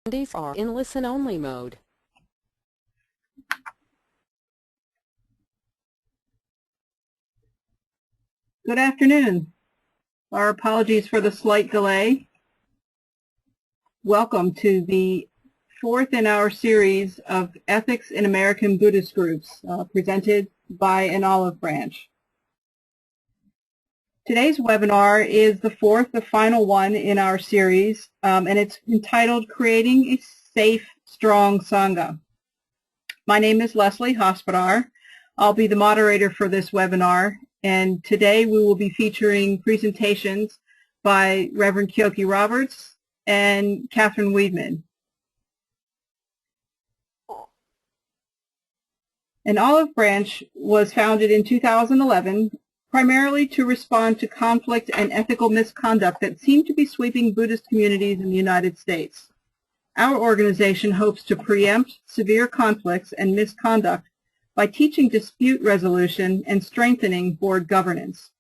attendees are in listen-only mode. Good afternoon. Our apologies for the slight delay. Welcome to the fourth in our series of Ethics in American Buddhist Groups, presented by an olive branch. Today's webinar is the fourth, the final one in our series, and it's entitled Creating a Safe, Strong Sangha. My name is Leslie Hospodar. I'll be the moderator for this webinar, and today we will be featuring presentations by Reverend Kyoki Roberts and Katheryn Wiedman. An olive branch was founded in 2011 primarily to respond to conflict and ethical misconduct that seem to be sweeping Buddhist communities in the United States. Our organization hopes to preempt severe conflicts and misconduct by teaching dispute resolution and strengthening board governance.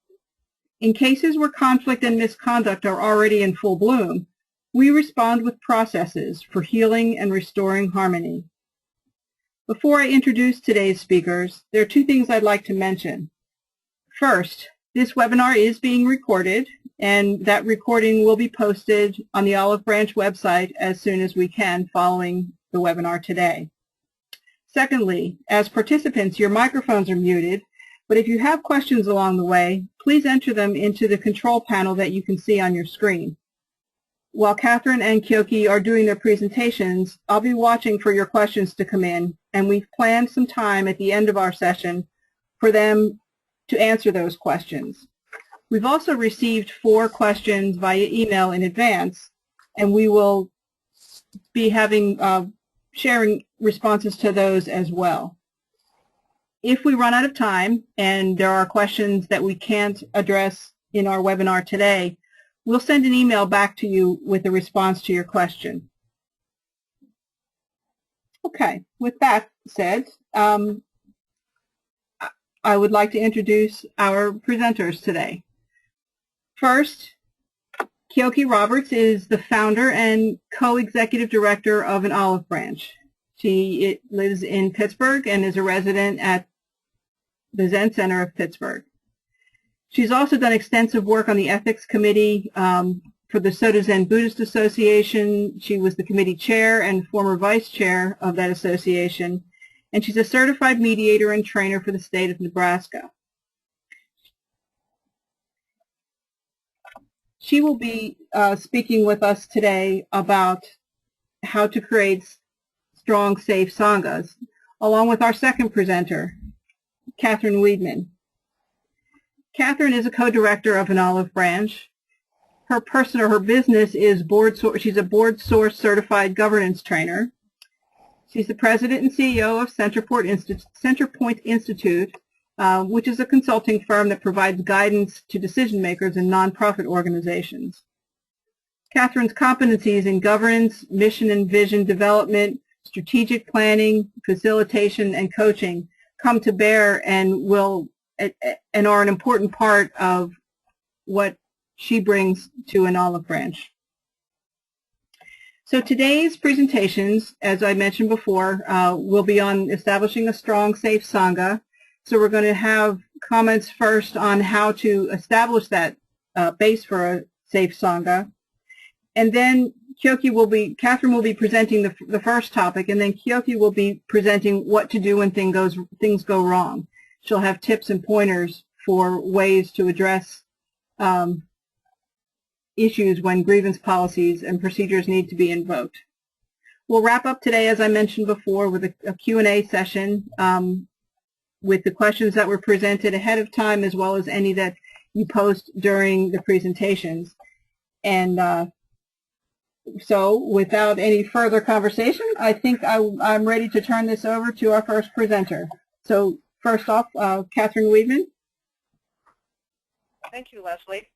In cases where conflict and misconduct are already in full bloom, we respond with processes for healing and restoring harmony. Before I introduce today's speakers, there are two things I'd like to mention. First, this webinar is being recorded, and that recording will be posted on the Olive Branch website as soon as we can following the webinar today. Secondly, as participants, your microphones are muted, but if you have questions along the way, please enter them into the control panel that you can see on your screen. While Katheryn and Kyoki are doing their presentations, I'll be watching for your questions to come in, and we've planned some time at the end of our session for them to answer those questions. We've also received 4 questions via email in advance, and we will be sharing responses to those as well. If we run out of time and there are questions that we can't address in our webinar today, we'll send an email back to you with a response to your question. Okay, with that said, I would like to introduce our presenters today. First, Kyoki Roberts is the founder and co-executive director of an olive branch. She lives in Pittsburgh and is a resident at the Zen Center of Pittsburgh. She's also done extensive work on the ethics committee for the Soto Zen Buddhist Association. She was the committee chair and former vice chair of that association, and she's a certified mediator and trainer for the state of Nebraska. She will be speaking with us today about how to create strong, safe sanghas, along with our second presenter, Katheryn Wiedman. Katheryn is a co-director of an olive branch. Her business is she's a board source certified governance trainer. She's the president and CEO of Centerpoint Institute, which is a consulting firm that provides guidance to decision makers in nonprofit organizations. Katheryn's competencies in governance, mission and vision development, strategic planning, facilitation, and coaching come to bear and are an important part of what she brings to an olive branch. So today's presentations, as I mentioned before, will be on establishing a strong, safe sangha. So we're going to have comments first on how to establish that base for a safe sangha, and then Katheryn will be presenting the first topic, and then Kyoki will be presenting what to do when things go wrong. She'll have tips and pointers for ways to address issues when grievance policies and procedures need to be invoked. We'll wrap up today, as I mentioned before, with a Q&A session with the questions that were presented ahead of time, as well as any that you post during the presentations. And so without any further conversation, I think I'm ready to turn this over to our first presenter. So first off, Katheryn Wiedman. Thank you, Leslie.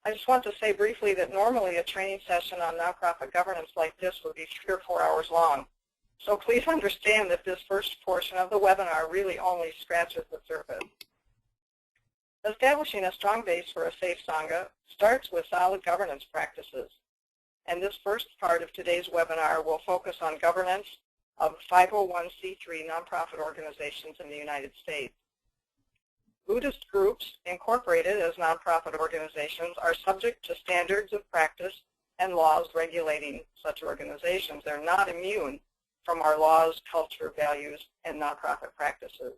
I just want to say briefly that normally a training session on nonprofit governance like this would be 3 or 4 hours long. So please understand that this first portion of the webinar really only scratches the surface. Establishing a strong base for a safe sangha starts with solid governance practices. and this first part of today's webinar will focus on governance of 501c3 nonprofit organizations in the United States. Buddhist groups incorporated as nonprofit organizations are subject to standards of practice and laws regulating such organizations. They're not immune from our laws, culture, values, and nonprofit practices.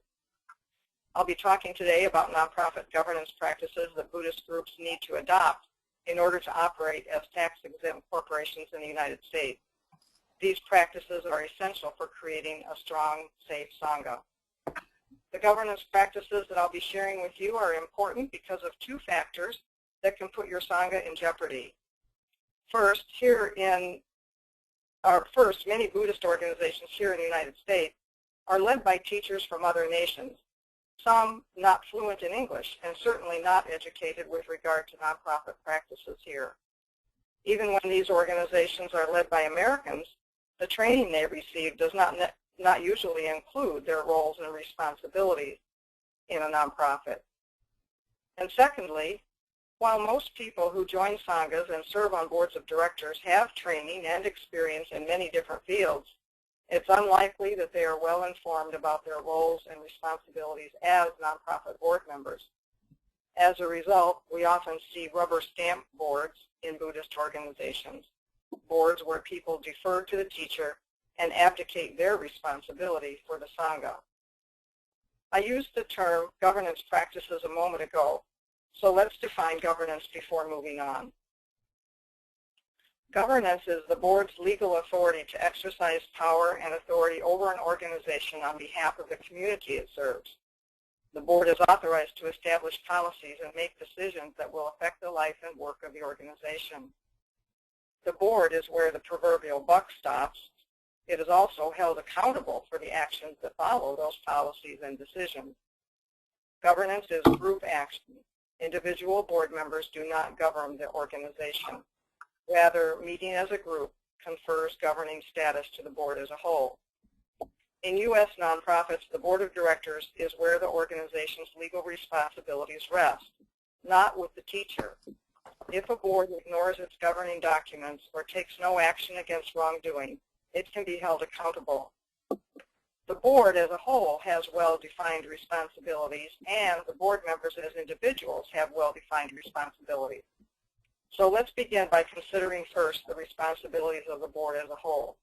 I'll be talking today about nonprofit governance practices that Buddhist groups need to adopt in order to operate as tax-exempt corporations in the United States. These practices are essential for creating a strong, safe Sangha. The governance practices that I'll be sharing with you are important because of two factors that can put your Sangha in jeopardy. First, many Buddhist organizations here in the United States are led by teachers from other nations, some not fluent in English and certainly not educated with regard to nonprofit practices here. Even when these organizations are led by Americans, the training they receive does not usually include their roles and responsibilities in a nonprofit. And secondly, while most people who join Sanghas and serve on boards of directors have training and experience in many different fields, it's unlikely that they are well informed about their roles and responsibilities as nonprofit board members. As a result, we often see rubber stamp boards in Buddhist organizations, boards where people defer to the teacher and abdicate their responsibility for the Sangha. I used the term governance practices a moment ago, so let's define governance before moving on. Governance is the board's legal authority to exercise power and authority over an organization on behalf of the community it serves. The board is authorized to establish policies and make decisions that will affect the life and work of the organization. The board is where the proverbial buck stops. It is also held accountable for the actions that follow those policies and decisions. Governance is group action. Individual board members do not govern the organization. Rather, meeting as a group confers governing status to the board as a whole. In U.S. nonprofits, the board of directors is where the organization's legal responsibilities rest, not with the teacher. If a board ignores its governing documents or takes no action against wrongdoing, it can be held accountable. The board as a whole has well-defined responsibilities, and the board members as individuals have well-defined responsibilities. So let's begin by considering first the responsibilities of the board as a whole.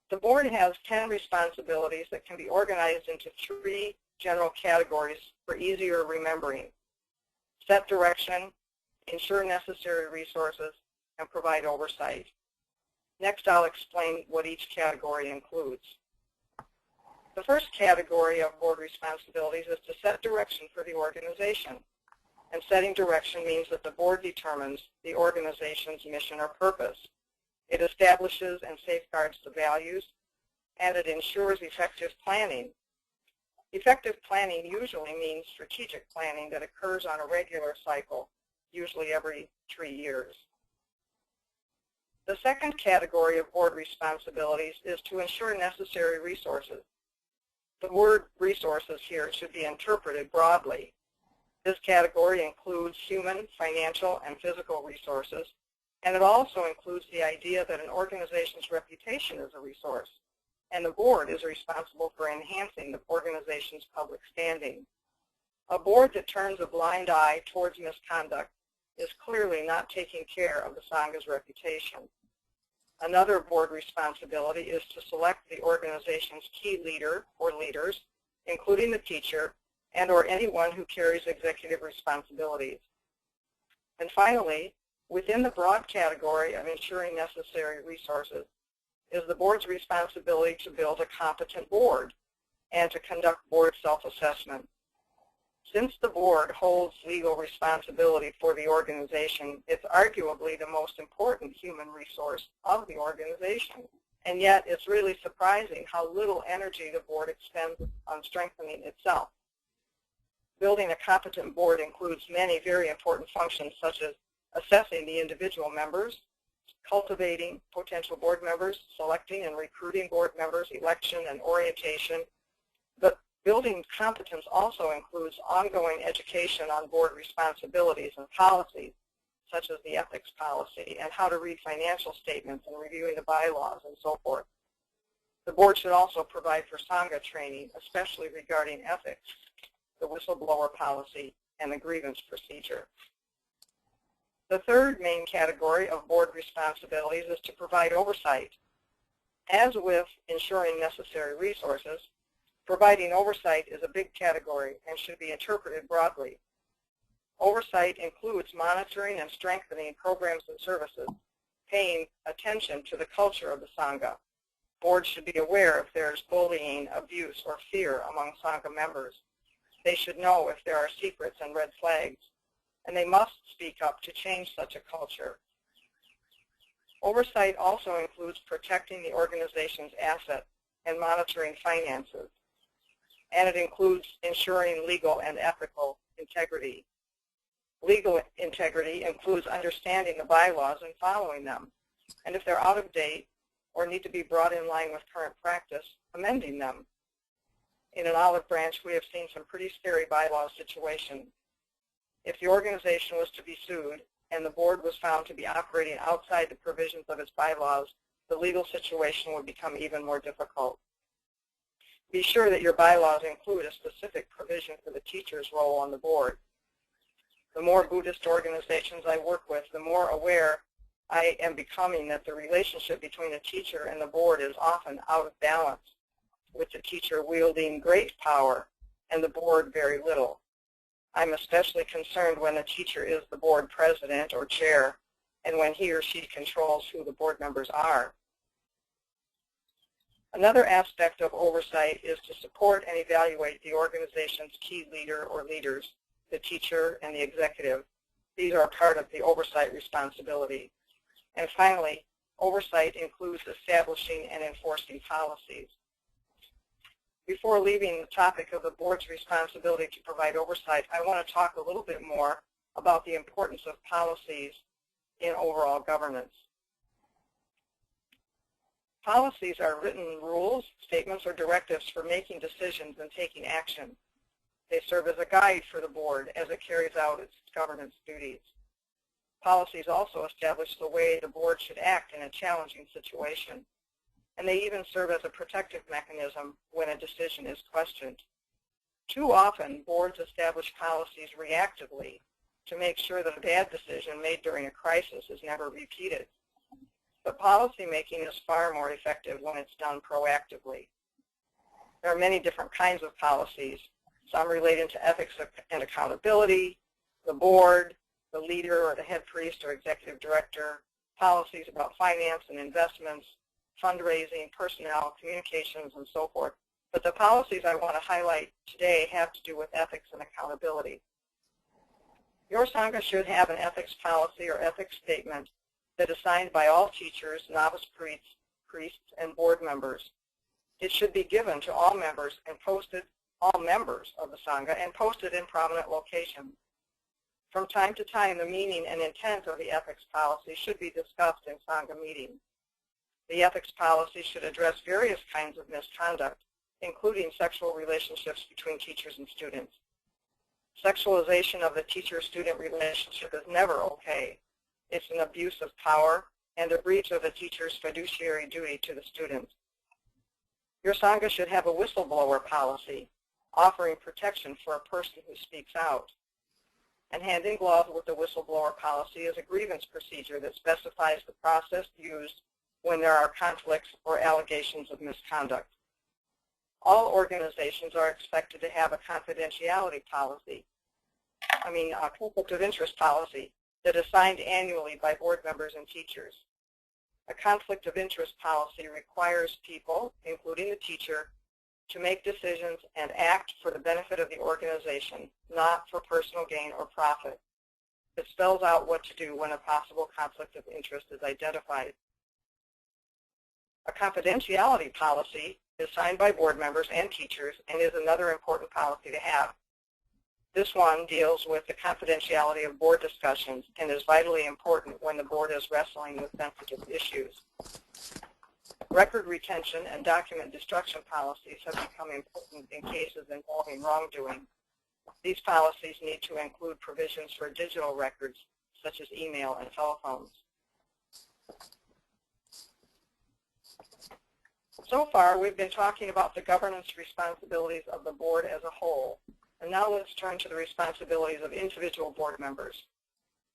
The board has 10 responsibilities that can be organized into 3 general categories for easier remembering: set direction, ensure necessary resources, and provide oversight. Next, I'll explain what each category includes. The first category of board responsibilities is to set direction for the organization. And setting direction means that the board determines the organization's mission or purpose. It establishes and safeguards the values, and it ensures effective planning. Effective planning usually means strategic planning that occurs on a regular cycle, usually every 3 years. The second category of board responsibilities is to ensure necessary resources. The word resources here should be interpreted broadly. This category includes human, financial, and physical resources, and it also includes the idea that an organization's reputation is a resource, and the board is responsible for enhancing the organization's public standing. A board that turns a blind eye towards misconduct is clearly not taking care of the Sangha's reputation. Another board responsibility is to select the organization's key leader or leaders, including the teacher, and or anyone who carries executive responsibilities. And finally, within the broad category of ensuring necessary resources is the board's responsibility to build a competent board and to conduct board self-assessment. Since the board holds legal responsibility for the organization, it's arguably the most important human resource of the organization. And yet, it's really surprising how little energy the board expends on strengthening itself. Building a competent board includes many very important functions, such as assessing the individual members, cultivating potential board members, selecting and recruiting board members, election and orientation. But building competence also includes ongoing education on board responsibilities and policies, such as the ethics policy and how to read financial statements and reviewing the bylaws and so forth. The board should also provide for Sangha training, especially regarding ethics, the whistleblower policy, and the grievance procedure. The third main category of board responsibilities is to provide oversight. As with ensuring necessary resources, providing oversight is a big category and should be interpreted broadly. Oversight includes monitoring and strengthening programs and services, paying attention to the culture of the Sangha. Boards should be aware if there is bullying, abuse, or fear among Sangha members. They should know if there are secrets and red flags, and they must speak up to change such a culture. Oversight also includes protecting the organization's assets and monitoring finances, and it includes ensuring legal and ethical integrity. Legal integrity includes understanding the bylaws and following them, and if they're out of date or need to be brought in line with current practice, amending them. In an olive branch, we have seen some pretty scary bylaw situations. If the organization was to be sued and the board was found to be operating outside the provisions of its bylaws, the legal situation would become even more difficult. Be sure that your bylaws include a specific provision for the teacher's role on the board. The more Buddhist organizations I work with, the more aware I am becoming that the relationship between the teacher and the board is often out of balance, with the teacher wielding great power and the board very little. I'm especially concerned when the teacher is the board president or chair and when he or she controls who the board members are. Another aspect of oversight is to support and evaluate the organization's key leader or leaders, the teacher and the executive. These are part of the oversight responsibility. And finally, oversight includes establishing and enforcing policies. Before leaving the topic of the board's responsibility to provide oversight, I want to talk a little bit more about the importance of policies in overall governance. Policies are written rules, statements, or directives for making decisions and taking action. They serve as a guide for the board as it carries out its governance duties. Policies also establish the way the board should act in a challenging situation, and they even serve as a protective mechanism when a decision is questioned. Too often, boards establish policies reactively to make sure that a bad decision made during a crisis is never repeated. But policy making is far more effective when it's done proactively. There are many different kinds of policies, some relating to ethics and accountability, the board, the leader or the head priest or executive director, policies about finance and investments, fundraising, personnel, communications, and so forth. But the policies I want to highlight today have to do with ethics and accountability. Your Sangha should have an ethics policy or ethics statement that is signed by all teachers, novice priests, and board members. It should be given to all members and posted, all members of the Sangha, and posted in prominent locations. From time to time, the meaning and intent of the ethics policy should be discussed in Sangha meetings. The ethics policy should address various kinds of misconduct, including sexual relationships between teachers and students. Sexualization of the teacher-student relationship is never okay. It's an abuse of power and a breach of the teacher's fiduciary duty to the students. Your Sangha should have a whistleblower policy, offering protection for a person who speaks out. And hand in glove with the whistleblower policy is a grievance procedure that specifies the process used when there are conflicts or allegations of misconduct. All organizations are expected to have a confidentiality policy, a conflict of interest policy that is signed annually by board members and teachers. A conflict of interest policy requires people, including the teacher, to make decisions and act for the benefit of the organization, not for personal gain or profit. It spells out what to do when a possible conflict of interest is identified. A confidentiality policy is signed by board members and teachers and is another important policy to have. This one deals with the confidentiality of board discussions and is vitally important when the board is wrestling with sensitive issues. Record retention and document destruction policies have become important in cases involving wrongdoing. These policies need to include provisions for digital records such as email and telephones. So far, we've been talking about the governance responsibilities of the board as a whole, and now let's turn to the responsibilities of individual board members.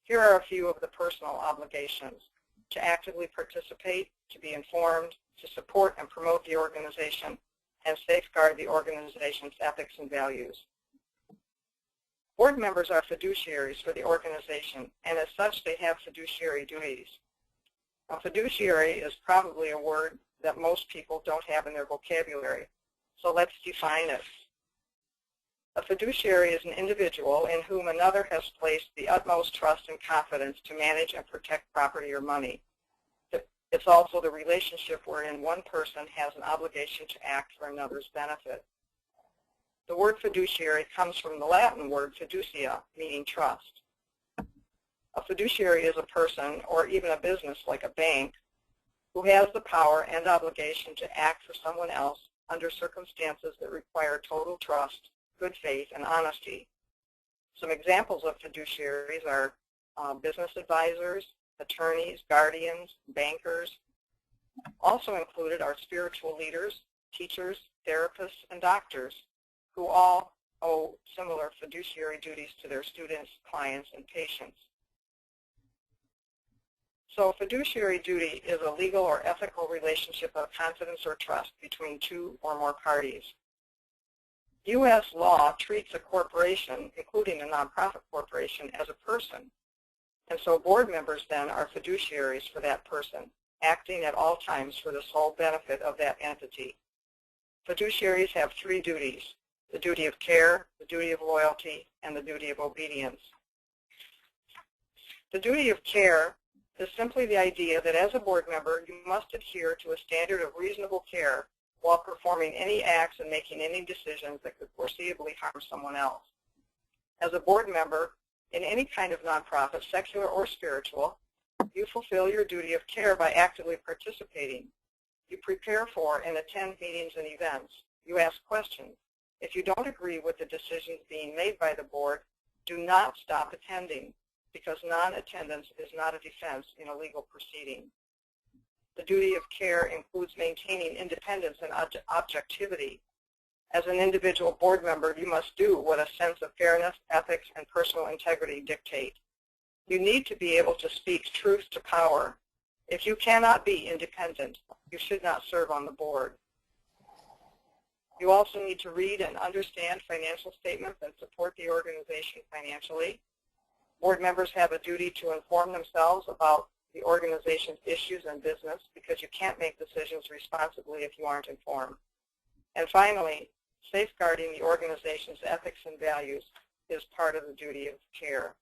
Here are a few of the personal obligations: to actively participate, to be informed, to support and promote the organization, and safeguard the organization's ethics and values. Board members are fiduciaries for the organization, and as such, they have fiduciary duties. A fiduciary is probably a word that most people don't have in their vocabulary, so let's define it. A fiduciary is an individual in whom another has placed the utmost trust and confidence to manage and protect property or money. It's also the relationship wherein one person has an obligation to act for another's benefit. The word fiduciary comes from the Latin word fiducia, meaning trust. A fiduciary is a person, or even a business like a bank, who has the power and obligation to act for someone else under circumstances that require total trust, good faith, and honesty. Some examples of fiduciaries are business advisors, attorneys, guardians, bankers. Also included are spiritual leaders, teachers, therapists, and doctors, who all owe similar fiduciary duties to their students, clients, and patients. So fiduciary duty is a legal or ethical relationship of confidence or trust between two or more parties. U.S. law treats a corporation, including a nonprofit corporation, as a person. And so board members then are fiduciaries for that person, acting at all times for the sole benefit of that entity. Fiduciaries have three duties: the duty of care, the duty of loyalty, and the duty of obedience. The duty of care is simply the idea that as a board member, you must adhere to a standard of reasonable care while performing any acts and making any decisions that could foreseeably harm someone else. As a board member, in any kind of nonprofit, secular or spiritual, you fulfill your duty of care by actively participating. You prepare for and attend meetings and events. You ask questions. If you don't agree with the decisions being made by the board, do not stop attending, because non-attendance is not a defense in a legal proceeding. The duty of care includes maintaining independence and objectivity. As an individual board member, you must do what a sense of fairness, ethics, and personal integrity dictate. You need to be able to speak truth to power. If you cannot be independent, you should not serve on the board. You also need to read and understand financial statements and support the organization financially. Board members have a duty to inform themselves about the organization's issues and business, because you can't make decisions responsibly if you aren't informed. And finally, safeguarding the organization's ethics and values is part of the duty of care.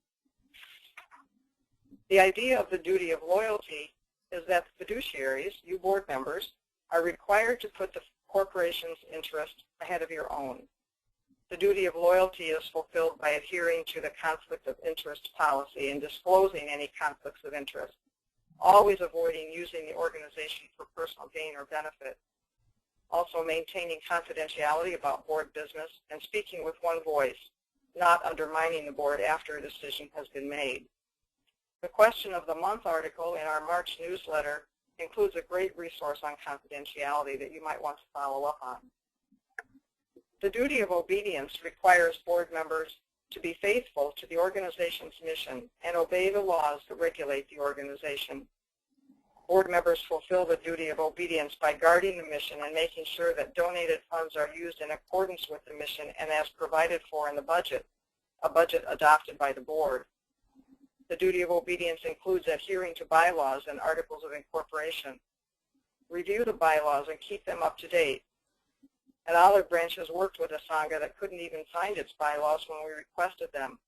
The idea of the duty of loyalty is that the fiduciaries, you board members, are required to put the corporation's interest ahead of your own. The duty of loyalty is fulfilled by adhering to the conflict of interest policy and disclosing any conflicts of interest, always avoiding using the organization for personal gain or benefit. Also maintaining confidentiality about board business and speaking with one voice, not undermining the board after a decision has been made. The Question of the Month article in our March newsletter includes a great resource on confidentiality that you might want to follow up on. The duty of obedience requires board members to be faithful to the organization's mission and obey the laws that regulate the organization. Board members fulfill the duty of obedience by guarding the mission and making sure that donated funds are used in accordance with the mission and as provided for in the budget, a budget adopted by the board. The duty of obedience includes adhering to bylaws and articles of incorporation. Review the bylaws and keep them up to date. An Olive Branch has worked with a Sangha that couldn't even find its bylaws when we requested them.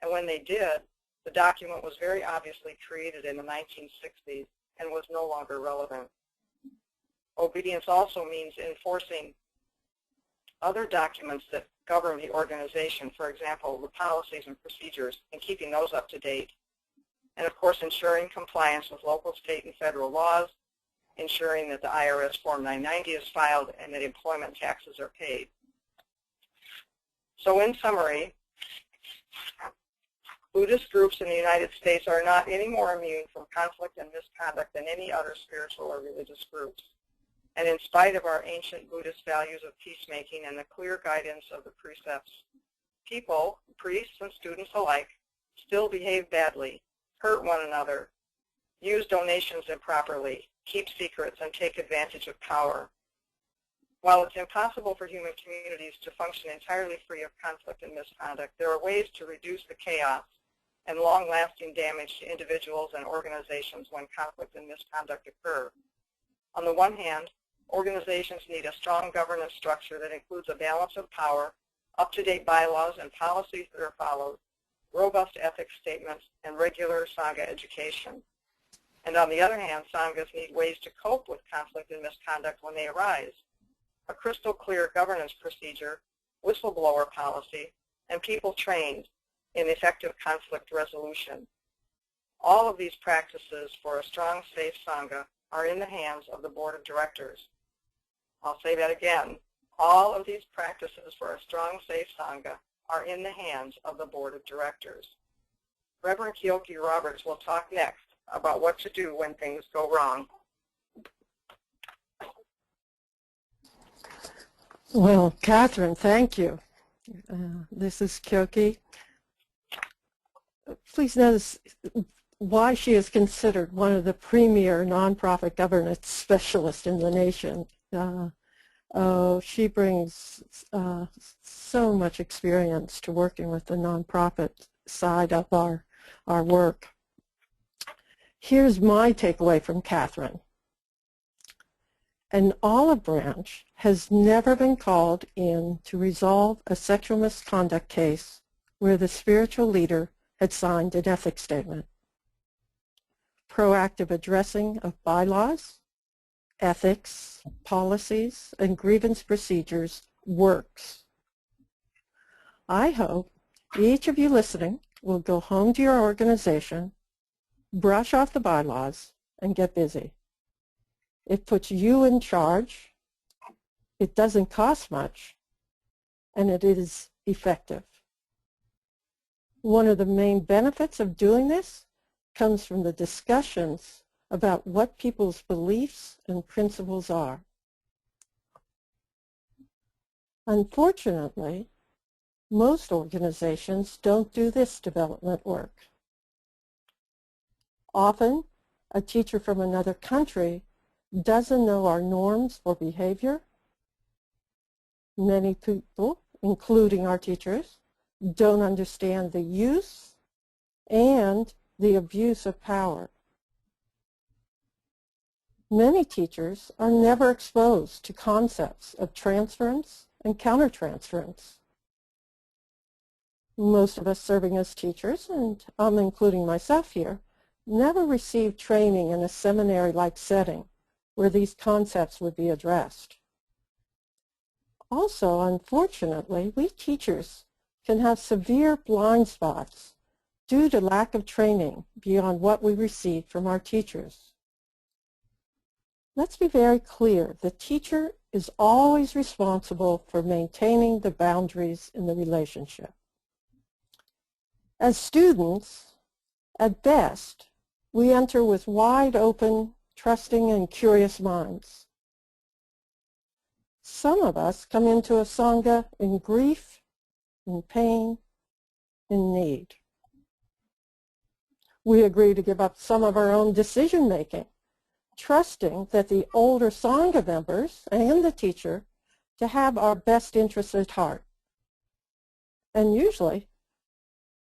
And when they did, the document was very obviously created in the 1960s and was no longer relevant. Obedience also means enforcing other documents that govern the organization, for example, the policies and procedures, and keeping those up to date. And of course, ensuring compliance with local, state, and federal laws, ensuring that the IRS Form 990 is filed and that employment taxes are paid. So in summary, Buddhist groups in the United States are not any more immune from conflict and misconduct than any other spiritual or religious groups. And in spite of our ancient Buddhist values of peacemaking and the clear guidance of the precepts, people, priests and students alike, still behave badly, hurt one another, use donations improperly, keep secrets, and take advantage of power. While it's impossible for human communities to function entirely free of conflict and misconduct, there are ways to reduce the chaos and long-lasting damage to individuals and organizations when conflict and misconduct occur. On the one hand, organizations need a strong governance structure that includes a balance of power, up-to-date bylaws and policies that are followed, robust ethics statements, and regular Sangha education. And on the other hand, Sanghas need ways to cope with conflict and misconduct when they arise. A crystal clear governance procedure, whistleblower policy, and people trained in effective conflict resolution. All of these practices for a strong, safe Sangha are in the hands of the Board of Directors. I'll say that again. All of these practices for a strong, safe Sangha are in the hands of the Board of Directors. Reverend Kyoki Roberts will talk next about what to do when things go wrong. Well, Katheryn, thank you. This is Kyoki. Please notice why she is considered one of the premier nonprofit governance specialists in the nation. She brings so much experience to working with the nonprofit side of our work. Here's my takeaway from Katheryn. An olive branch has never been called in to resolve a sexual misconduct case where the spiritual leader had signed an ethics statement. Proactive addressing of bylaws, ethics, policies, and grievance procedures works. I hope each of you listening will go home to your organization, brush off the bylaws, and get busy. It puts you in charge, it doesn't cost much, and it is effective. One of the main benefits of doing this comes from the discussions about what people's beliefs and principles are. Unfortunately, most organizations don't do this development work. Often, a teacher from another country doesn't know our norms for behavior. Many people, including our teachers, don't understand the use and the abuse of power. Many teachers are never exposed to concepts of transference and countertransference. Most of us serving as teachers, and I'm including myself here, never received training in a seminary-like setting where these concepts would be addressed. Also, unfortunately, we teachers can have severe blind spots due to lack of training beyond what we received from our teachers. Let's be very clear. The teacher is always responsible for maintaining the boundaries in the relationship. As students, at best, we enter with wide open, trusting, and curious minds. Some of us come into a Sangha in grief, in pain, in need. We agree to give up some of our own decision-making, trusting that the older Sangha members and the teacher to have our best interests at heart. And usually,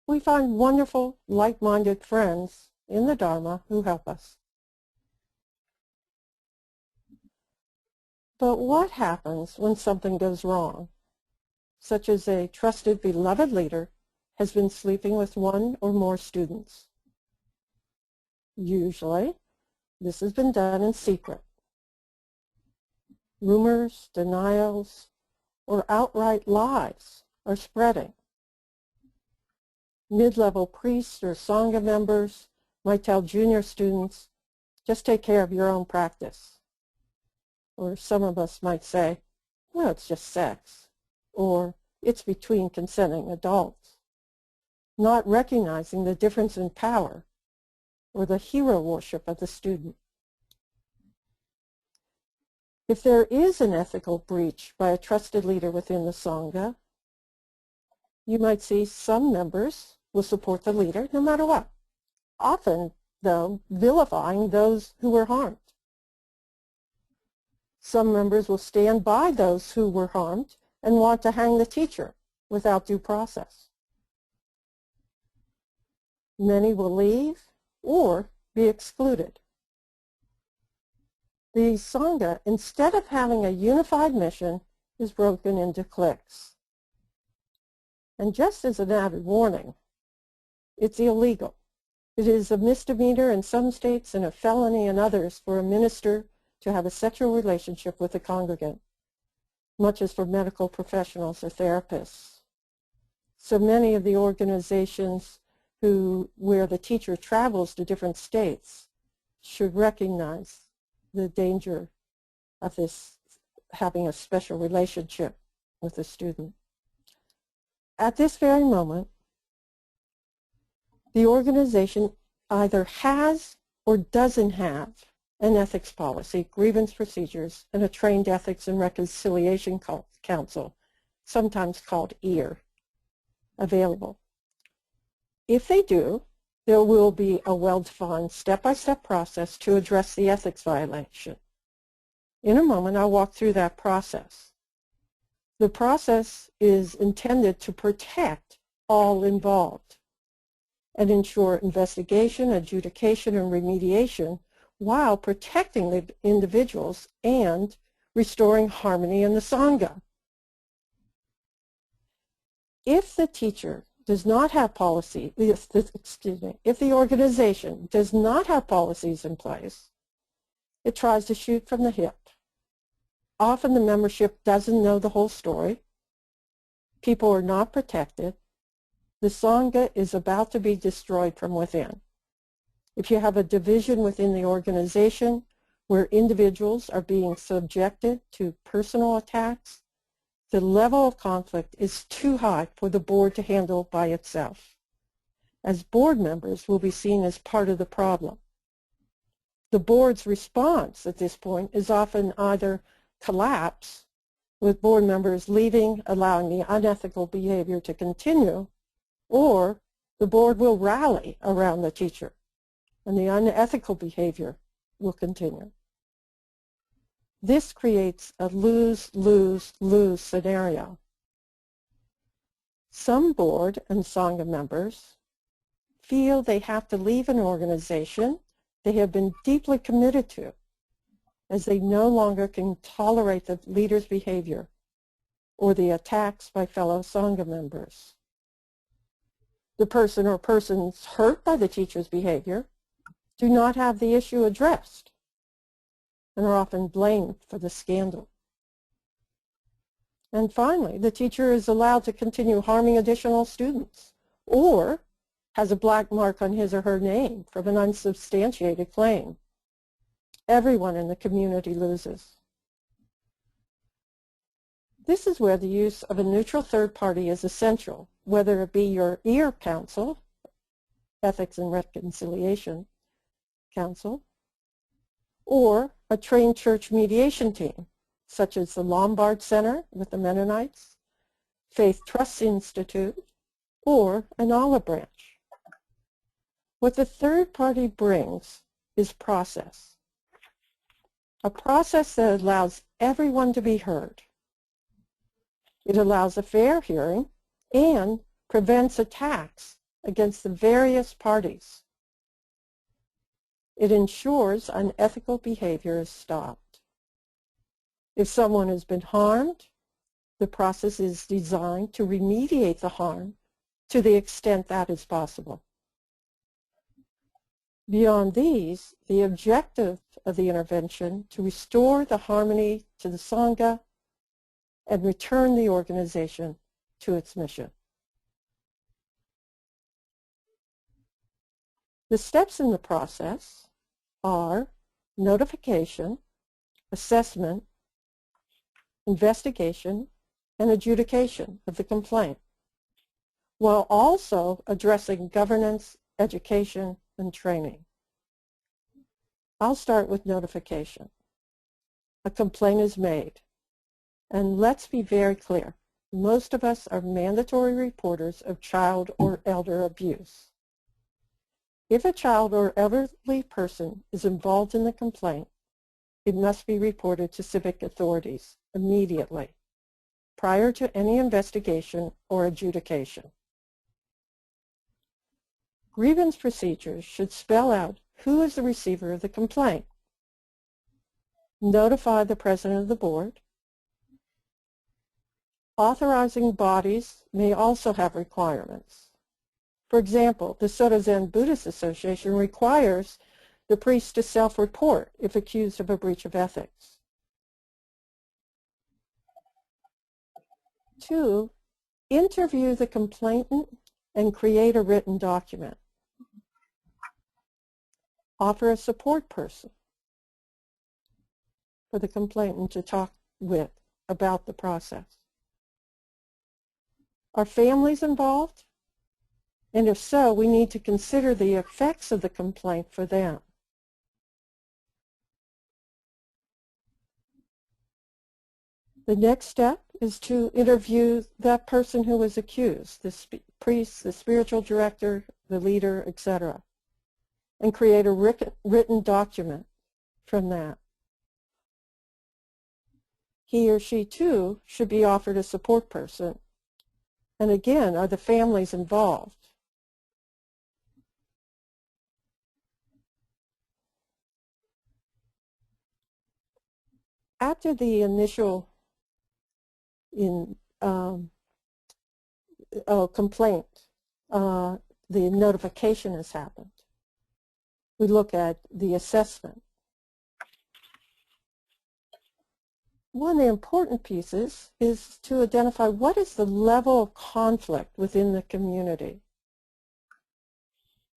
we find wonderful, like-minded friends in the Dharma who help us. But what happens when something goes wrong, such as a trusted, beloved leader has been sleeping with one or more students? Usually, this has been done in secret. Rumors, denials, or outright lies are spreading. Mid-level priests or Sangha members might tell junior students, just take care of your own practice. Or some of us might say, well, it's just sex. Or it's between consenting adults. not recognizing the difference in power or the hero worship of the student. If there is an ethical breach by a trusted leader within the Sangha, you might see some members will support the leader no matter what, often, though, vilifying those who were harmed. Some members will stand by those who were harmed and want to hang the teacher without due process. Many will leave or be excluded. The Sangha, instead of having a unified mission, is broken into cliques. And just as an added warning, it's illegal. It is a misdemeanor in some states and a felony in others for a minister to have a sexual relationship with a congregant, much as for medical professionals or therapists. So many of the organizations where the teacher travels to different states should recognize the danger of this having a special relationship with a student. At this very moment, the organization either has or doesn't have an ethics policy, grievance procedures, and a trained ethics and reconciliation council, sometimes called EAR, available. If they do, there will be a well-defined step-by-step process to address the ethics violation. In a moment, I'll walk through that process. The process is intended to protect all involved and ensure investigation, adjudication, and remediation while protecting the individuals and restoring harmony in the Sangha. If the teacher does not have policy, if the organization does not have policies in place, it tries to shoot from the hip. Often the membership doesn't know the whole story. People are not protected. The Sangha is about to be destroyed from within. If you have a division within the organization where individuals are being subjected to personal attacks, the level of conflict is too high for the board to handle by itself, as board members will be seen as part of the problem. The board's response at this point is often either collapse, with board members leaving, allowing the unethical behavior to continue, or the board will rally around the teacher, and the unethical behavior will continue. This creates a lose-lose-lose scenario. Some board and Sangha members feel they have to leave an organization they have been deeply committed to, as they no longer can tolerate the leader's behavior or the attacks by fellow Sangha members. The person or persons hurt by the teacher's behavior do not have the issue addressed and are often blamed for the scandal. And finally, the teacher is allowed to continue harming additional students or has a black mark on his or her name from an unsubstantiated claim. Everyone in the community loses. This is where the use of a neutral third party is essential, whether it be your EAR council, Ethics and Reconciliation Council, or a trained church mediation team, such as the Lombard Center with the Mennonites, Faith Trust Institute, or an olive branch. What the third party brings is process. A process that allows everyone to be heard. It allows a fair hearing and prevents attacks against the various parties. It ensures unethical behavior is stopped. If someone has been harmed, the process is designed to remediate the harm to the extent that is possible. Beyond these, the objective of the intervention to restore the harmony to the Sangha and return the organization to its mission. The steps in the process are notification, assessment, investigation, and adjudication of the complaint. while also addressing governance, education, and training. I'll start with notification. A complaint is made. And let's be very clear. Most of us are mandatory reporters of child or elder abuse. If a child or elderly person is involved in the complaint, it must be reported to civic authorities immediately, prior to any investigation or adjudication. Grievance procedures should spell out who is the receiver of the complaint. Notify the president of the board. Authorizing bodies may also have requirements. For example, the Soto Zen Buddhist Association requires the priest to self-report if accused of a breach of ethics. 2, interview the complainant and create a written document. Offer a support person for the complainant to talk with about the process. Are families involved? And if so, we need to consider the effects of the complaint for them. The next step is to interview that person who was accused, the priest, the spiritual director, the leader, etc., and create a written document from that. He or she, too, should be offered a support person. And again, are the families involved? After the initial complaint, the notification has happened, we look at the assessment. One of the important pieces is to identify what is the level of conflict within the community.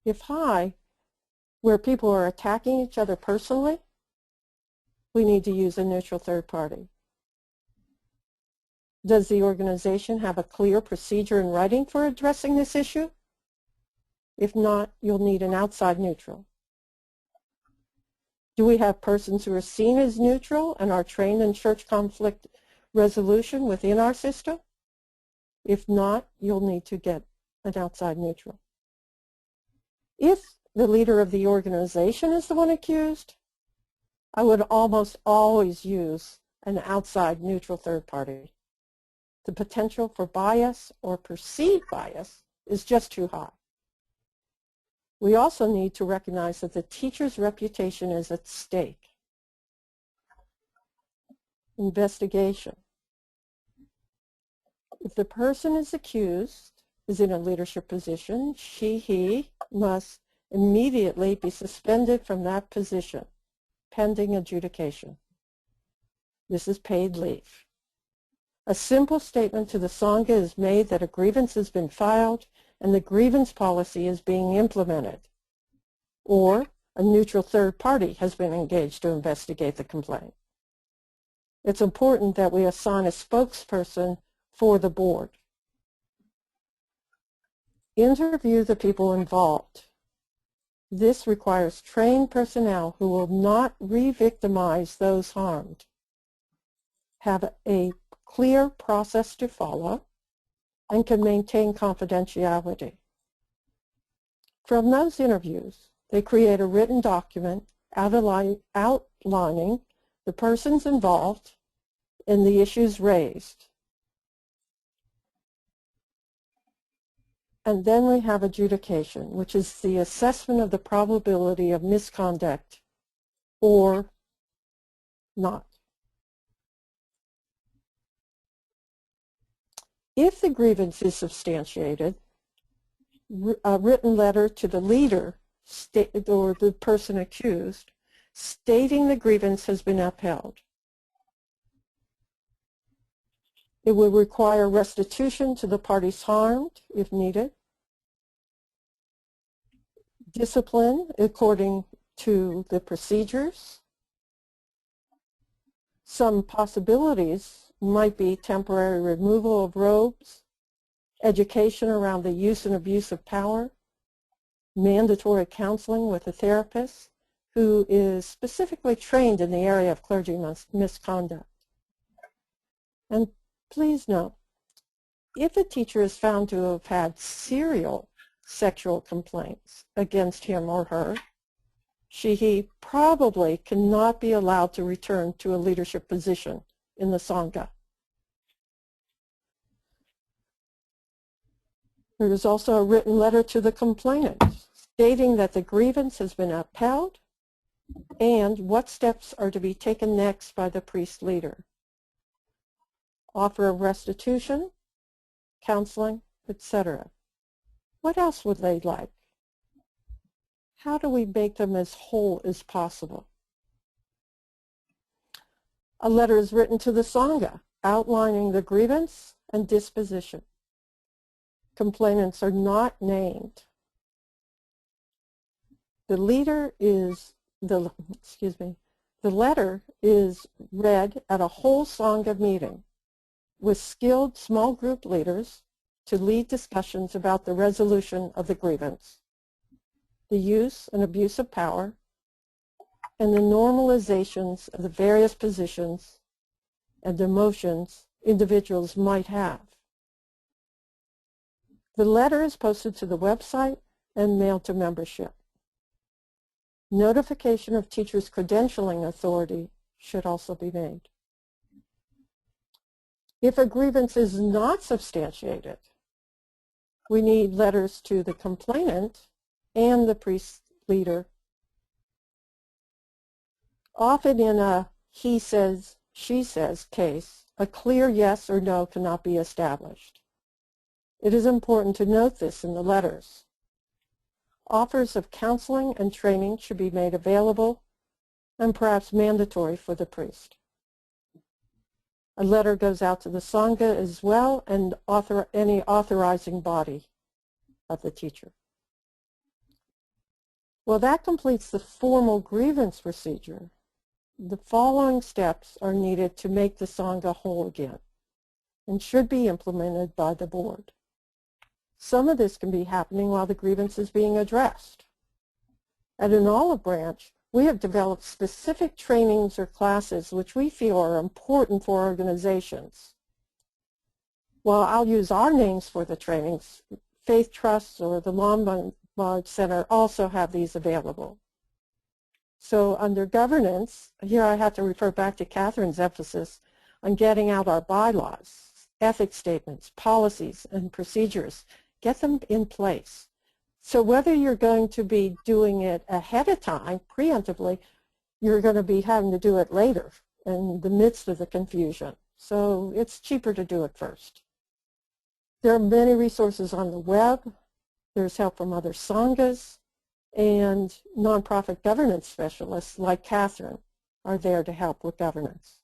If high, where people are attacking each other personally, we need to use a neutral third party. Does the organization have a clear procedure in writing for addressing this issue? If not, you'll need an outside neutral. Do we have persons who are seen as neutral and are trained in church conflict resolution within our system? If not, you'll need to get an outside neutral. If the leader of the organization is the one accused, I would almost always use an outside neutral third party. The potential for bias or perceived bias is just too high. We also need to recognize that the teacher's reputation is at stake. Investigation. If the person is accused is in a leadership position, he must immediately be suspended from that position, pending adjudication. This is paid leave. A simple statement to the Sangha is made that a grievance has been filed and the grievance policy is being implemented, or a neutral third party has been engaged to investigate the complaint. It's important that we assign a spokesperson for the board. Interview the people involved. This requires trained personnel who will not re-victimize those harmed. Have a clear process to follow and can maintain confidentiality. From those interviews, they create a written document outlining the persons involved and the issues raised. And then we have adjudication, which is the assessment of the probability of misconduct or not. If the grievance is substantiated, a written letter to the leader or the person accused stating the grievance has been upheld. It will require restitution to the parties harmed if needed, discipline according to the procedures. Some possibilities might be temporary removal of robes education around the use and abuse of power, mandatory counseling with a therapist who is specifically trained in the area of clergy misconduct. And please note, if a teacher is found to have had serial sexual complaints against him or her, he probably cannot be allowed to return to a leadership position in the Sangha. There is also a written letter to the complainant stating that the grievance has been upheld and what steps are to be taken next by the priest leader. Offer of restitution, counseling, etc. What else would they like? How do we make them as whole as possible? A letter is written to the Sangha outlining the grievance and disposition. Complainants are not named. The letter is read at a whole Sangha meeting with skilled small group leaders to lead discussions about the resolution of the grievance, the use and abuse of power, and the normalizations of the various positions and emotions individuals might have. The letter is posted to the website and mailed to membership. Notification of teachers' credentialing authority should also be made. If a grievance is not substantiated, we need letters to the complainant and the priest leader. Often in a he says, she says case, a clear yes or no cannot be established. It is important to note this in the letters. Offers of counseling and training should be made available and perhaps mandatory for the priest. A letter goes out to the Sangha as well and any authorizing body of the teacher. Well, that completes the formal grievance procedure. The following steps are needed to make the Sangha whole again and should be implemented by the board. Some of this can be happening while the grievance is being addressed. At an olive branch, we have developed specific trainings or classes which we feel are important for organizations. While I'll use our names for the trainings, Faith Trusts or the Lombard Center also have these available. So under governance, here I have to refer back to Katheryn's emphasis on getting out our bylaws, ethics statements, policies, and procedures. Get them in place. So whether you're going to be doing it ahead of time, preemptively, you're going to be having to do it later in the midst of the confusion. So it's cheaper to do it first. There are many resources on the web. There's help from other Sanghas, and nonprofit governance specialists like Katheryn are there to help with governance.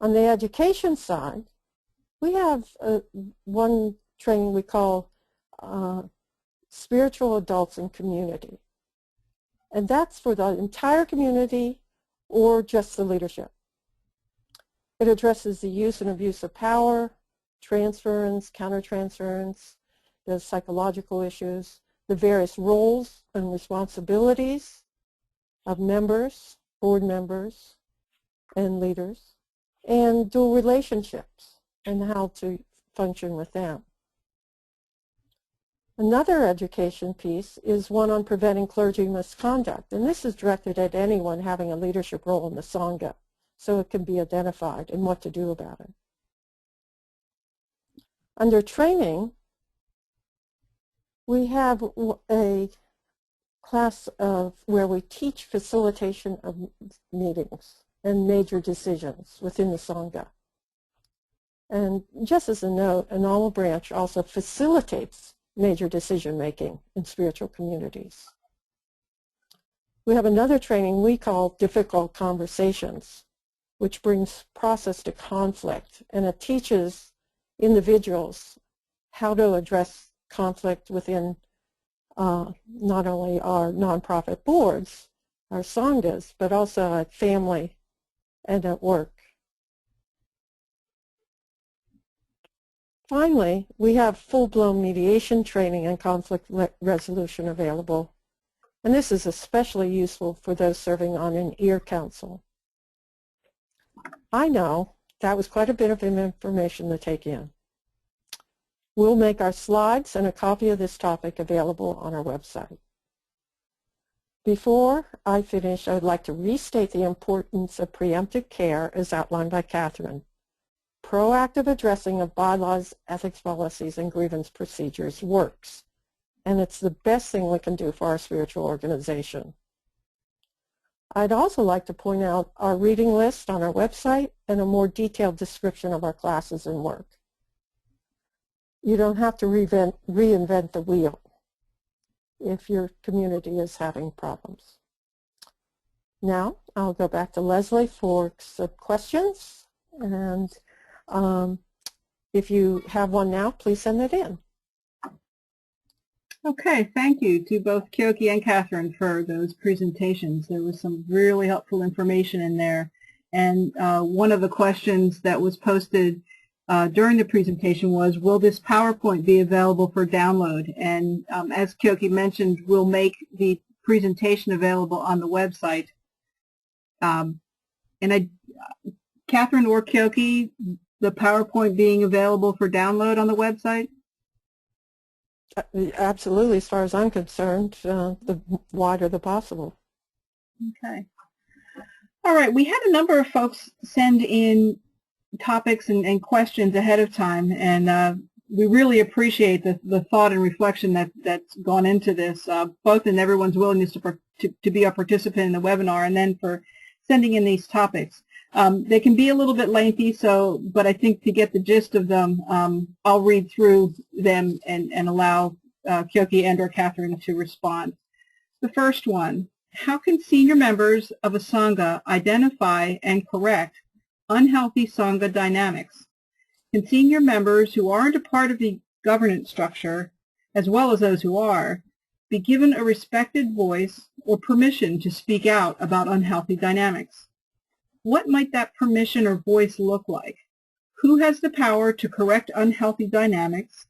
On the education side, we have one training we call Spiritual Adults in Community. And that's for the entire community or just the leadership. It addresses the use and abuse of power, transference, countertransference, the psychological issues, the various roles and responsibilities of members, board members, and leaders, and dual relationships and how to function with them. Another education piece is one on preventing clergy misconduct, and this is directed at anyone having a leadership role in the Sangha, so it can be identified and what to do about it. Under training, we have a class where we teach facilitation of meetings and major decisions within the Sangha. And just as a note, an olive branch also facilitates major decision-making in spiritual communities. We have another training we call Difficult Conversations, which brings process to conflict, and it teaches individuals how to address conflict within not only our nonprofit boards, our Sanghas, but also at family and at work. Finally, we have full-blown mediation training and conflict resolution available, and this is especially useful for those serving on an ear council. I know that was quite a bit of information to take in. We'll make our slides and a copy of this topic available on our website. Before I finish, I would like to restate the importance of preemptive care as outlined by Katheryn. Proactive addressing of bylaws, ethics policies, and grievance procedures works, and it's the best thing we can do for our spiritual organization. I'd also like to point out our reading list on our website and a more detailed description of our classes and work. You don't have to reinvent the wheel if your community is having problems. Now, I'll go back to Leslie for some questions, and if you have one now, please send it in. Okay, thank you to both Kyoki and Katheryn for those presentations. There was some really helpful information in there. And one of the questions that was posted during the presentation was, will this PowerPoint be available for download? And as Kyoki mentioned, we'll make the presentation available on the website. Katheryn or Kyoki, the PowerPoint being available for download on the website? Absolutely, as far as I'm concerned, the wider the possible. Okay. All right, we had a number of folks send in topics and questions ahead of time, and we really appreciate the thought and reflection that's gone into this, both in everyone's willingness to be a participant in the webinar and then for sending in these topics. They can be a little bit lengthy, but I think to get the gist of them, I'll read through them and allow Kyoki and or Katheryn to respond. The first one, how can senior members of a Sangha identify and correct unhealthy Sangha dynamics? Can senior members who aren't a part of the governance structure, as well as those who are, be given a respected voice or permission to speak out about unhealthy dynamics? What might that permission or voice look like? Who has the power to correct unhealthy dynamics?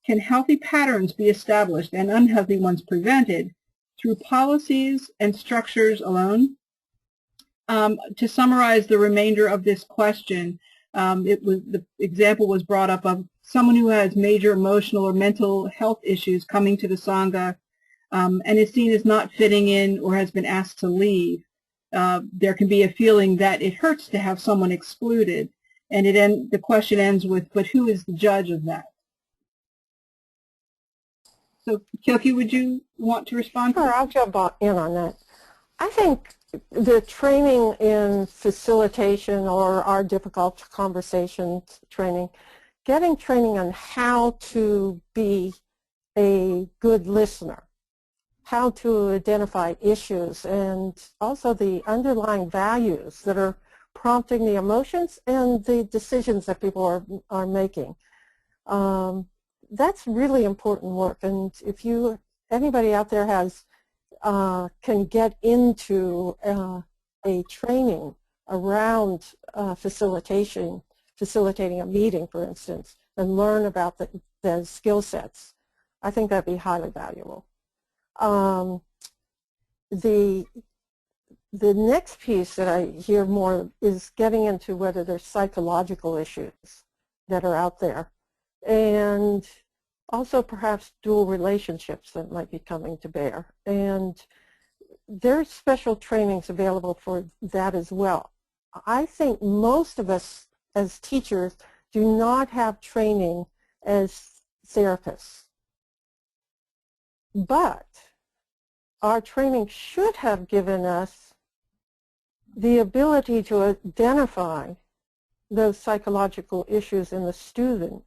Can healthy patterns be established and unhealthy ones prevented through policies and structures alone? To summarize the remainder of this question, the example was brought up of someone who has major emotional or mental health issues coming to the Sangha and is seen as not fitting in or has been asked to leave. There can be a feeling that it hurts to have someone excluded, and the question ends with, but who is the judge of that? So, Kyoki, would you want to respond? Sure, I'll jump in on that. I think the training in facilitation or our difficult conversations training, getting training on how to be a good listener, how to identify issues, and also the underlying values that are prompting the emotions and the decisions that people are making. That's really important work, and if anybody out there can get into a training around facilitating a meeting, for instance, and learn about the skill sets, I think that'd be highly valuable. The next piece that I hear more is getting into whether there's psychological issues that are out there, and also perhaps dual relationships that might be coming to bear. And there's special trainings available for that as well. I think most of us as teachers do not have training as therapists, but our training should have given us the ability to identify those psychological issues in the student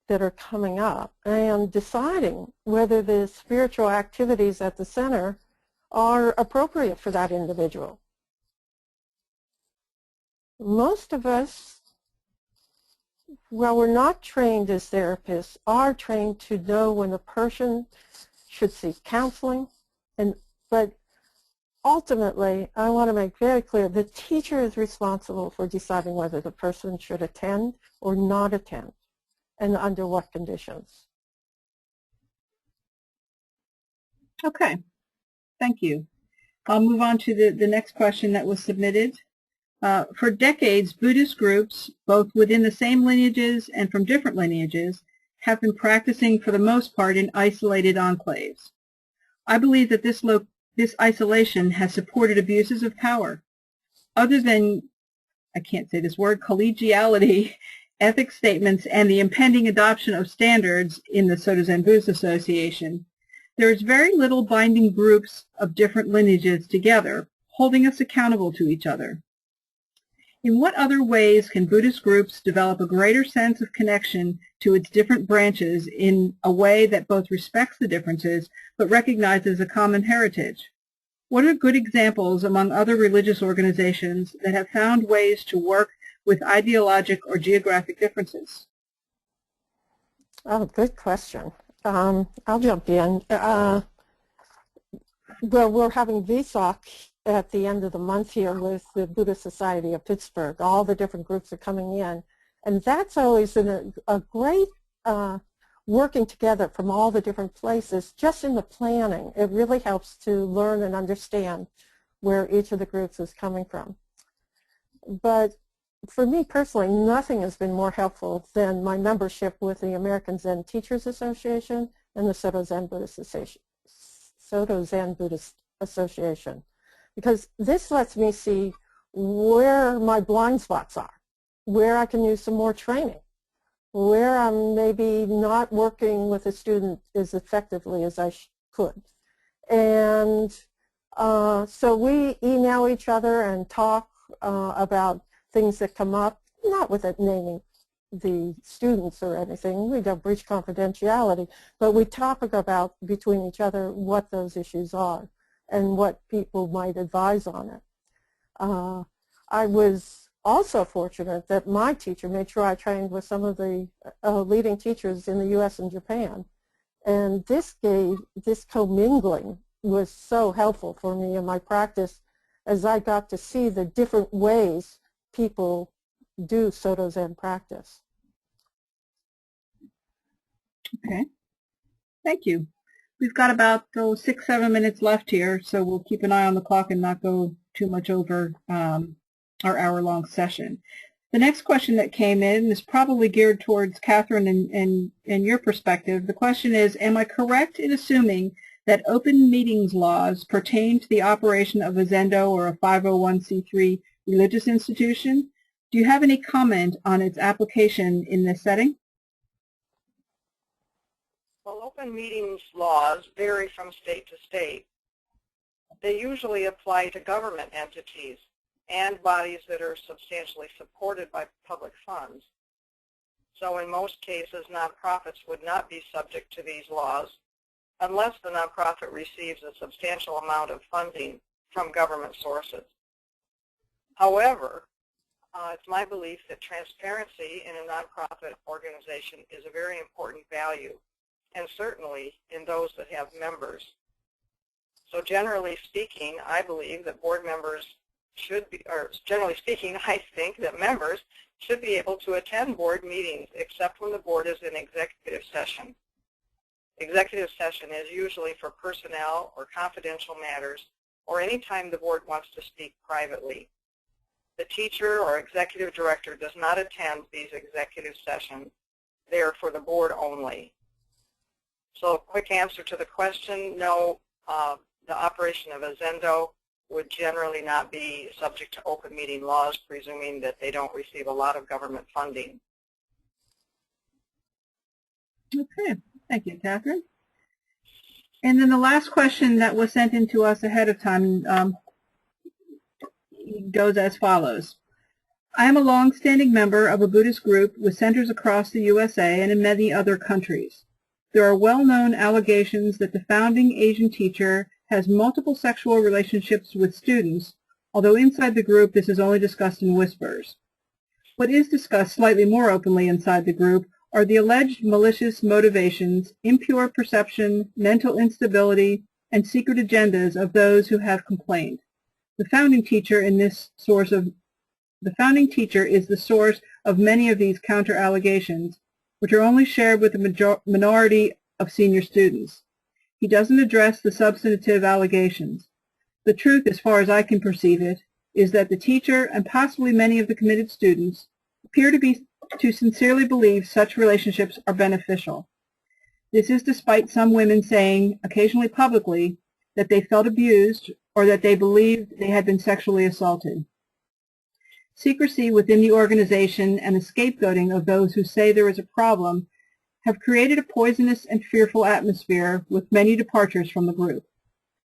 that are coming up and deciding whether the spiritual activities at the center are appropriate for that individual. Most of us, while we're not trained as therapists, are trained to know when a person should seek counseling, but ultimately, I want to make very clear, the teacher is responsible for deciding whether the person should attend or not attend. and under what conditions. Okay, thank you. I'll move on to the next question that was submitted. For decades, Buddhist groups, both within the same lineages and from different lineages, have been practicing for the most part in isolated enclaves. I believe that this isolation has supported abuses of power. Other than, I can't say this word, collegiality, ethics statements, and the impending adoption of standards in the Soto Zen Buddhist Association, there is very little binding groups of different lineages together, holding us accountable to each other. In what other ways can Buddhist groups develop a greater sense of connection to its different branches in a way that both respects the differences but recognizes a common heritage? What are good examples among other religious organizations that have found ways to work with ideologic or geographic differences? Oh, good question. I'll jump in. Well, we're having VSOC at the end of the month here with the Buddhist Society of Pittsburgh. All the different groups are coming in. And that's always been a great working together from all the different places, just in the planning. It really helps to learn and understand where each of the groups is coming from. But for me personally, nothing has been more helpful than my membership with the American Zen Teachers Association and the Soto Zen Buddhist Association. Because this lets me see where my blind spots are, where I can use some more training, where I'm maybe not working with a student as effectively as I could. And so we email each other and talk about things that come up, not with it naming the students or anything. We don't breach confidentiality, but we talk about between each other what those issues are and what people might advise on it. I was also fortunate that my teacher made sure I trained with some of the leading teachers in the U.S. and Japan. And this commingling was so helpful for me in my practice as I got to see the different ways people do Soto Zen practice. Okay, thank you. We've got about 6-7 minutes left here, so we'll keep an eye on the clock and not go too much over our hour-long session. The next question that came in is probably geared towards Katheryn and your perspective. The question is, am I correct in assuming that open meetings laws pertain to the operation of a Zendo or a 501c3 religious institution? Do you have any comment on its application in this setting? Well, open meetings laws vary from state to state. They usually apply to government entities and bodies that are substantially supported by public funds. So in most cases, nonprofits would not be subject to these laws unless the nonprofit receives a substantial amount of funding from government sources. However, it's my belief that transparency in a nonprofit organization is a very important value, and certainly in those that have members. So generally speaking, I believe that board members should be, or generally speaking, I think that members should be able to attend board meetings except when the board is in executive session. Executive session is usually for personnel or confidential matters, or any time the board wants to speak privately. The teacher or executive director does not attend these executive sessions. They are for the board only. So a quick answer to the question, no, the operation of a Zendo would generally not be subject to open meeting laws, presuming that they don't receive a lot of government funding. Okay, thank you, Katheryn. And then the last question that was sent in to us ahead of time goes as follows. I am a long-standing member of a Buddhist group with centers across the USA and in many other countries. There are well-known allegations that the founding Asian teacher has multiple sexual relationships with students, although inside the group this is only discussed in whispers. What is discussed slightly more openly inside the group are the alleged malicious motivations, impure perception, mental instability, and secret agendas of those who have complained. The founding teacher is the source of many of these counter-allegations, which are only shared with the minority of senior students. He doesn't address the substantive allegations. The truth, as far as I can perceive it, is that the teacher and possibly many of the committed students appear to sincerely believe such relationships are beneficial. This is despite some women saying, occasionally publicly, that they felt abused or that they believed they had been sexually assaulted. Secrecy within the organization and the scapegoating of those who say there is a problem have created a poisonous and fearful atmosphere with many departures from the group.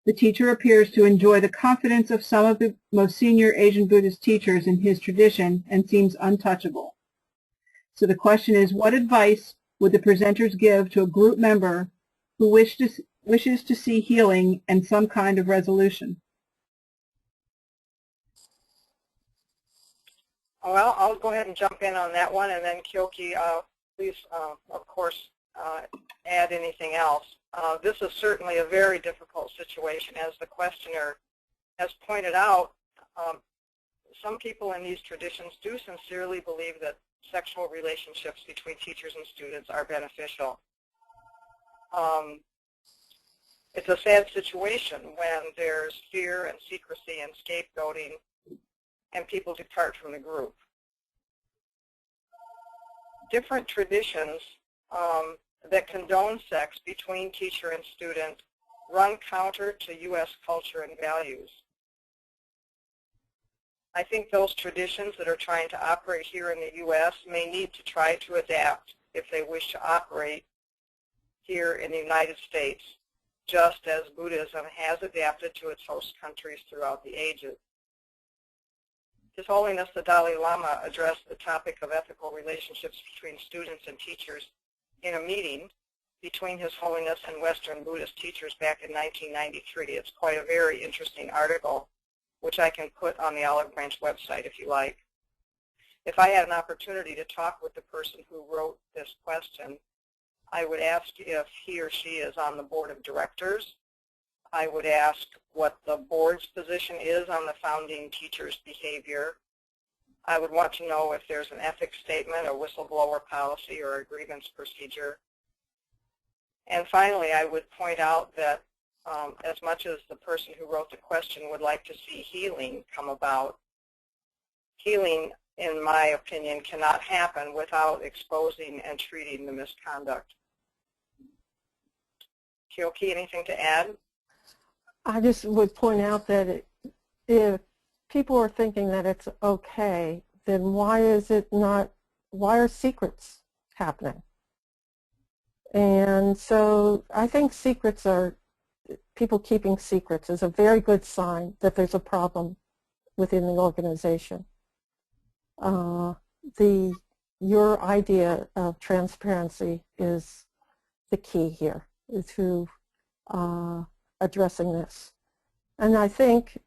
The teacher appears to enjoy the confidence of some of the most senior Asian Buddhist teachers in his tradition and seems untouchable. So the question is, what advice would the presenters give to a group member who wishes to see healing and some kind of resolution? Well, I'll go ahead and jump in on that one, and then Kyoki, please, of course, add anything else. This is certainly a very difficult situation. As the questioner has pointed out, some people in these traditions do sincerely believe that sexual relationships between teachers and students are beneficial. It's a sad situation when there's fear and secrecy and scapegoating and people depart from the group. Different traditions that condone sex between teacher and student run counter to U.S. culture and values. I think those traditions that are trying to operate here in the U.S. may need to try to adapt if they wish to operate here in the United States, just as Buddhism has adapted to its host countries throughout the ages. His Holiness the Dalai Lama addressed the topic of ethical relationships between students and teachers in a meeting between His Holiness and Western Buddhist teachers back in 1993. It's quite a very interesting article, which I can put on the Olive Branch website if you like. If I had an opportunity to talk with the person who wrote this question, I would ask if he or she is on the board of directors. I would ask what the board's position is on the founding teacher's behavior. I would want to know if there's an ethics statement, a whistleblower policy, or a grievance procedure. And finally, I would point out that as much as the person who wrote the question would like to see healing come about, healing, in my opinion, cannot happen without exposing and treating the misconduct. Kyoki, anything to add? I just would point out that if people are thinking that it's okay, then why are secrets happening? And so I think people keeping secrets is a very good sign that there's a problem within the organization. Your idea of transparency is the key here to addressing this. And I think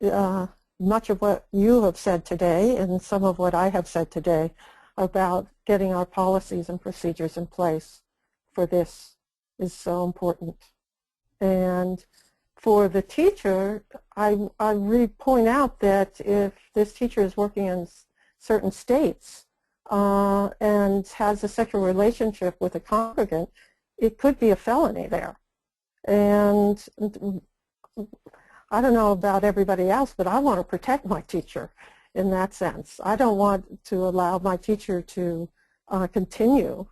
much of what you have said today and some of what I have said today about getting our policies and procedures in place for this is so important. And for the teacher, I really point out that if this teacher is working in certain states and has a sexual relationship with a congregant, it could be a felony there. And I don't know about everybody else, but I want to protect my teacher in that sense. I don't want to allow my teacher to continue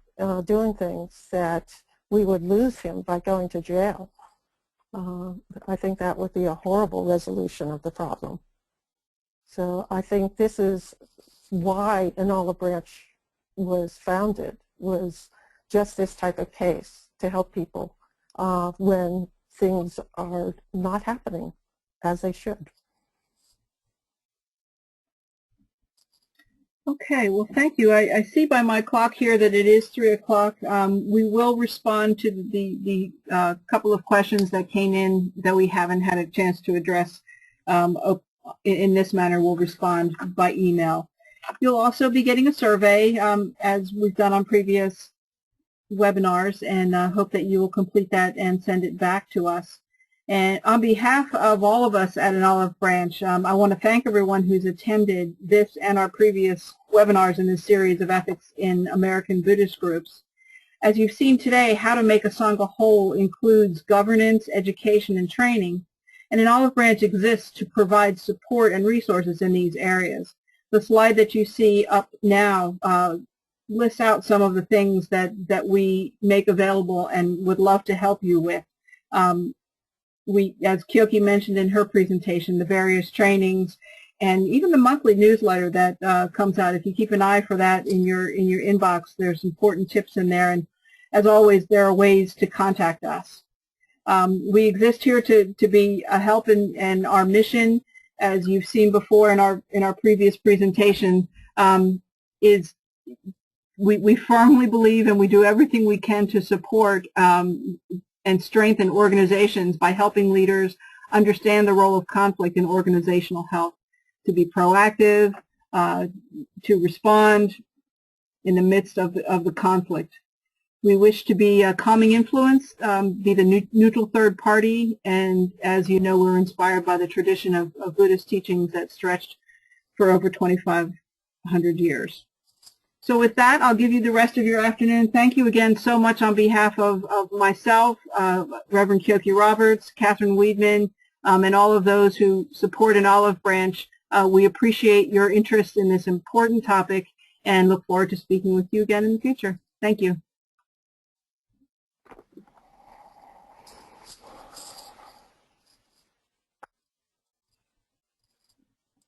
doing things that we would lose him by going to jail. I think that would be a horrible resolution of the problem. So I think this is why an olive branch was founded, was just this type of case to help people when things are not happening as they should. Okay, well, thank you. I see by my clock here that it is 3 o'clock. We will respond to the couple of questions that came in that we haven't had a chance to address in this manner. We'll respond by email. You'll also be getting a survey, as we've done on previous webinars, and hope that you will complete that and send it back to us. And on behalf of all of us at an Olive Branch, I want to thank everyone who's attended this and our previous webinars in this series of ethics in American Buddhist groups. As you've seen today, how to make a Sangha whole includes governance, education, and training, and an olive branch exists to provide support and resources in these areas. The slide that you see up now lists out some of the things that we make available and would love to help you with. As Kyoki mentioned in her presentation, the various trainings and even the monthly newsletter that comes out. If you keep an eye for that in your inbox, there's important tips in there. And as always, there are ways to contact us. We exist here to be a help, and our mission, as you've seen before in our previous presentation, is we firmly believe, and we do everything we can to support and strengthen organizations by helping leaders understand the role of conflict in organizational health, to be proactive, to respond in the midst of the conflict. We wish to be a calming influence, be the neutral third party, and as you know, we're inspired by the tradition of Buddhist teachings that stretched for over 2,500 years. So with that, I'll give you the rest of your afternoon. Thank you again so much on behalf of myself, Reverend Kyoki Roberts, Katheryn Wiedman, and all of those who support an olive branch. We appreciate your interest in this important topic and look forward to speaking with you again in the future. Thank you.